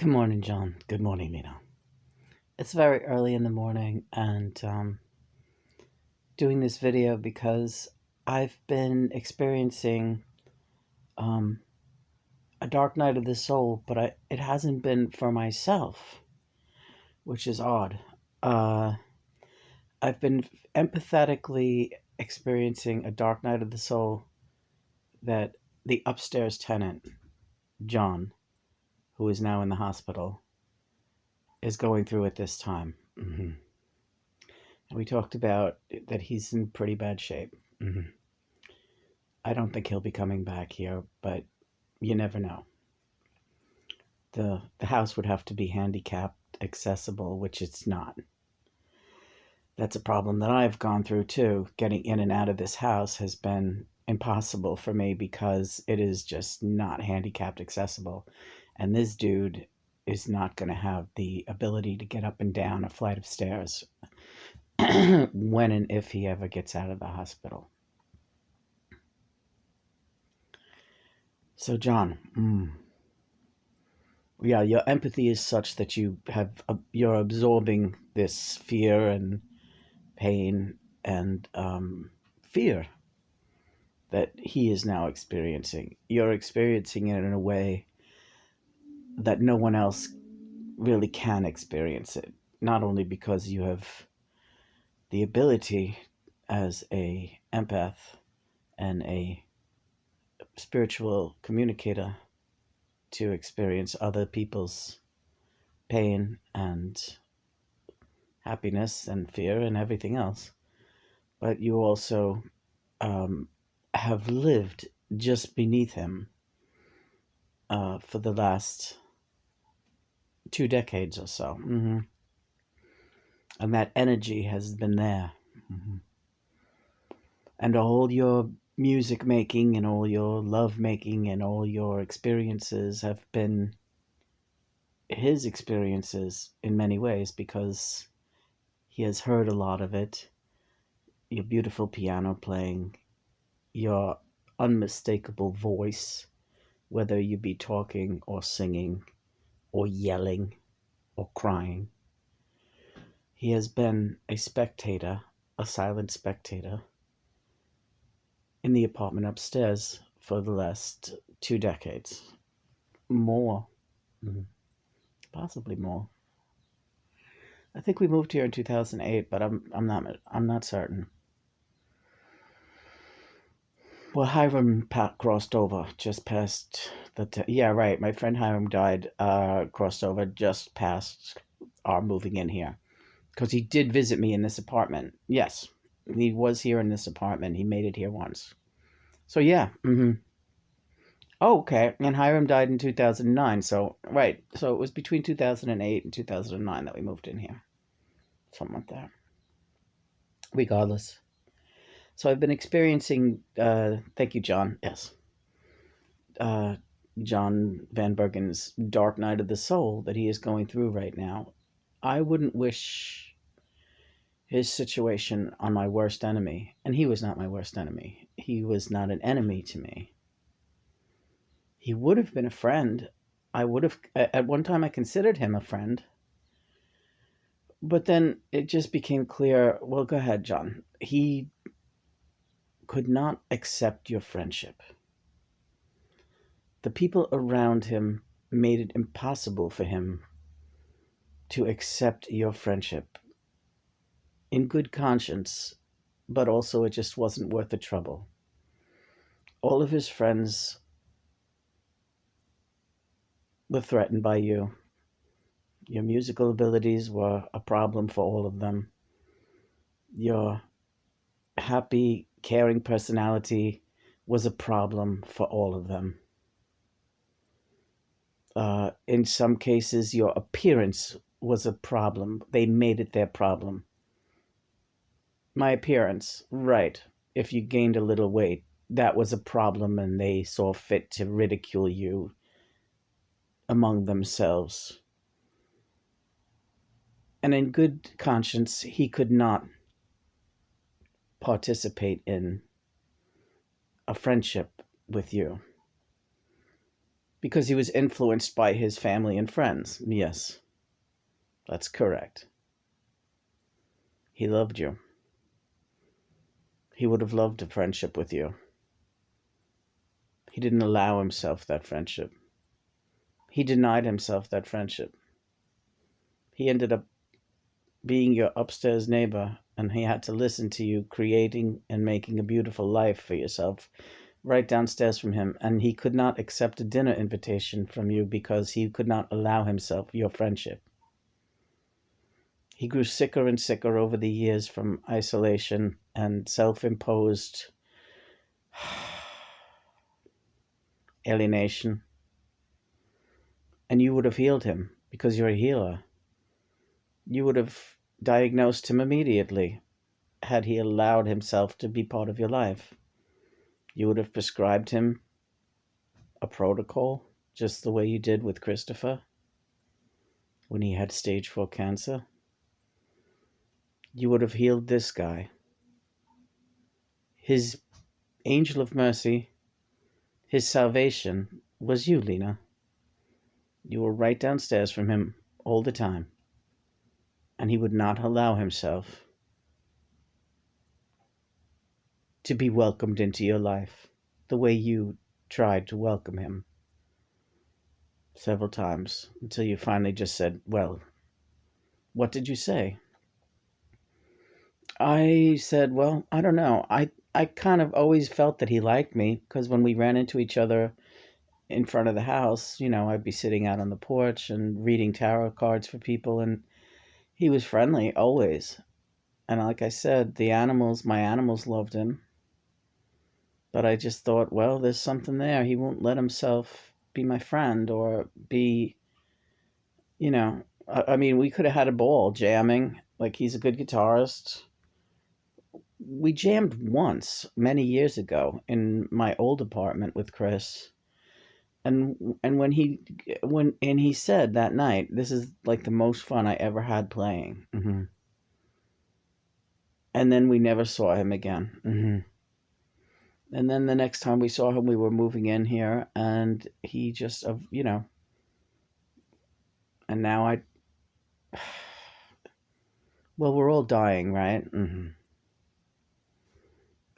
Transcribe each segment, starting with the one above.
Good morning, John. Good morning, Lena. It's very early in the morning, and doing this video because I've been experiencing um, a dark night of the soul, but it hasn't been for myself, which is odd. Uh, I've been empathetically experiencing a dark night of the soul that the upstairs tenant, John, who is now in the hospital, is going through at this time. We talked about that he's in pretty bad shape. I don't think he'll be coming back here, but you never know. The house would have to be handicapped accessible, which it's not. That's a problem that I've gone through too. Getting in and out of this house has been impossible for me because it is just not handicapped accessible. And this dude is not going to have the ability to get up and down a flight of stairs when and if he ever gets out of the hospital. So, John, yeah, your empathy is such that you're absorbing this fear and pain and fear that he is now experiencing. You're experiencing it in a way that no one else really can experience it. Not only because you have the ability as a empath and a spiritual communicator to experience other people's pain and happiness and fear and everything else, but you also have lived just beneath him for the last 2 decades or so. And that energy has been there. And all your music making and all your love making and all your experiences have been his experiences in many ways because he has heard a lot of it. Your beautiful piano playing, your unmistakable voice, whether you be talking or singing or yelling or crying. He has been a spectator, a silent spectator, in the apartment upstairs for the last 2 decades. More. Possibly more. I think we moved here in 2008, but I'm not certain. Well, Hiram crossed over just past yeah, right. My friend Hiram died, crossed over just past our moving in here. Because he did visit me in this apartment. Yes, he was here in this apartment. He made it here once. So, yeah. Oh, okay. And Hiram died in 2009. So, right. So it was between 2008 and 2009 that we moved in here. Something like that. Regardless. So I've been experiencing, thank you, John. Yes. John Van Bergen's dark night of the soul that he is going through right now. I wouldn't wish his situation on my worst enemy. And he was not my worst enemy. He was not an enemy to me. He would have been a friend. At one time I considered him a friend. But then it just became clear, well, go ahead, John. He could not accept your friendship. The people around him made it impossible for him to accept your friendship in good conscience, but also it just wasn't worth the trouble. All of his friends were threatened by you. Your musical abilities were a problem for all of them. Your happy, caring personality was a problem for all of them. In some cases, your appearance was a problem. They made it their problem. My appearance, right. If you gained a little weight, that was a problem, and they saw fit to ridicule you among themselves. And in good conscience, he could not participate in a friendship with you. Because he was influenced by his family and friends. Yes, that's correct. He loved you. He would have loved a friendship with you. He didn't allow himself that friendship. He denied himself that friendship. He ended up being your upstairs neighbor, and he had to listen to you creating and making a beautiful life for yourself right downstairs from him, and he could not accept a dinner invitation from you because he could not allow himself your friendship. He grew sicker and sicker over the years from isolation and self-imposed alienation, and you would have healed him because you're a healer. You would have diagnosed him immediately had he allowed himself to be part of your life. You would have prescribed him a protocol, just the way you did with Christopher when he had stage 4 cancer. You would have healed this guy. His angel of mercy, his salvation was you, Lena. You were right downstairs from him all the time, and he would not allow himself to be welcomed into your life the way you tried to welcome him several times until you finally just said, well, what did you say? I said, well, I don't know. I kind of always felt that he liked me because when we ran into each other in front of the house, I'd be sitting out on the porch and reading tarot cards for people, and he was friendly always. And like I said, my animals loved him. But I just thought, well, there's something there. He won't let himself be my friend or be, I mean, we could have had a ball jamming. Like, he's a good guitarist. We jammed once many years ago in my old apartment with Chris. And when he said that night, this is like the most fun I ever had playing. Mm-hmm. And then we never saw him again. Mm-hmm. And then the next time we saw him, we were moving in here, and he just, and now well, we're all dying, right? Mm-hmm.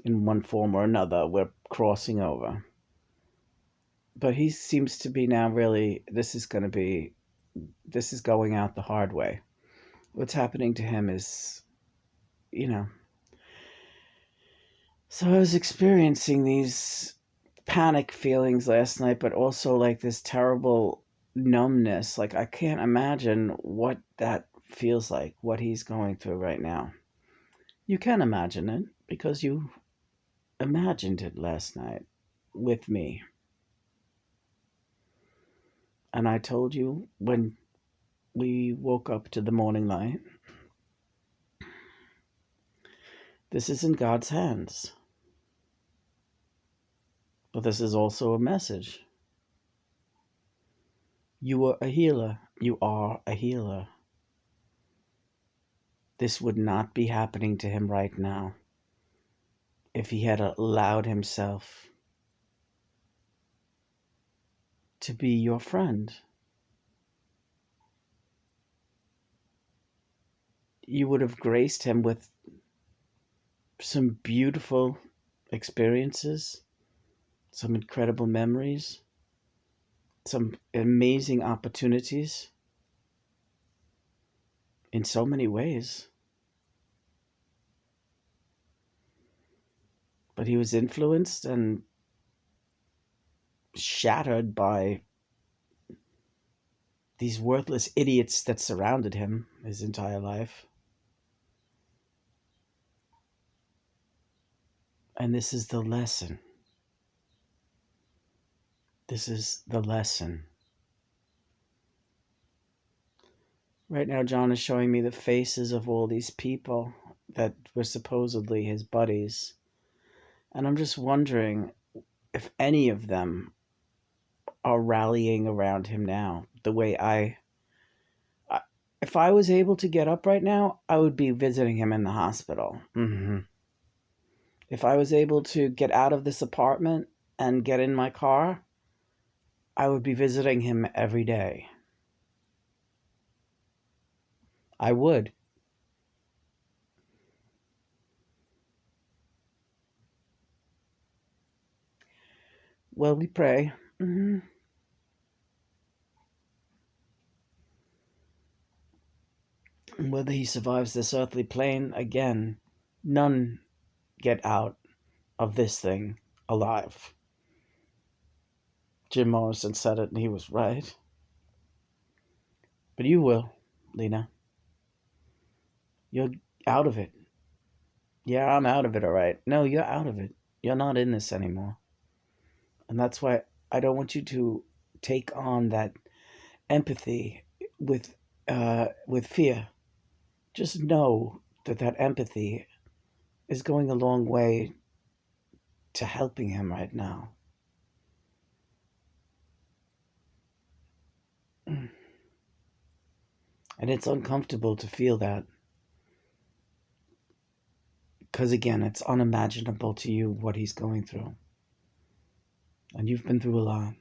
In one form or another, we're crossing over. But he seems to be now really, this is going out the hard way. What's happening to him is, So I was experiencing these panic feelings last night, but also like this terrible numbness. Like, I can't imagine what that feels like, what he's going through right now. You can imagine it because you imagined it last night with me. And I told you when we woke up to the morning light, this is in God's hands. But this is also a message. You are a healer. You are a healer. This would not be happening to him right now if he had allowed himself to be your friend. You would have graced him with some beautiful experiences, some incredible memories, some amazing opportunities in so many ways. But he was influenced and shattered by these worthless idiots that surrounded him his entire life. And this is the lesson. This is the lesson. Right now, John is showing me the faces of all these people that were supposedly his buddies. And I'm just wondering if any of them are rallying around him now the way if I was able to get up right now, I would be visiting him in the hospital. Mm-hmm. If I was able to get out of this apartment and get in my car, I would be visiting him every day. I would. Well, we pray. Mm-hmm. Whether he survives this earthly plane again, none get out of this thing alive. Jim Morrison said it and he was right. But you will, Lena. You're out of it. Yeah, I'm out of it, all right. No, you're out of it. You're not in this anymore. And that's why I don't want you to take on that empathy with fear. Just know that that empathy is going a long way to helping him right now. And it's uncomfortable to feel that. Because again, it's unimaginable to you what he's going through. And you've been through a lot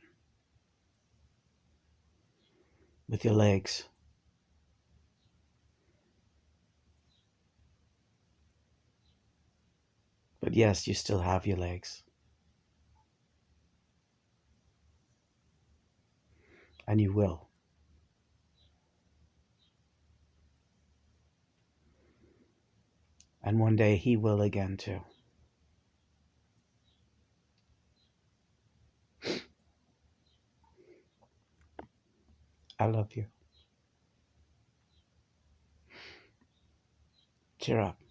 with your legs. But yes, you still have your legs. And you will. And one day he will again too. I love you. Cheer up.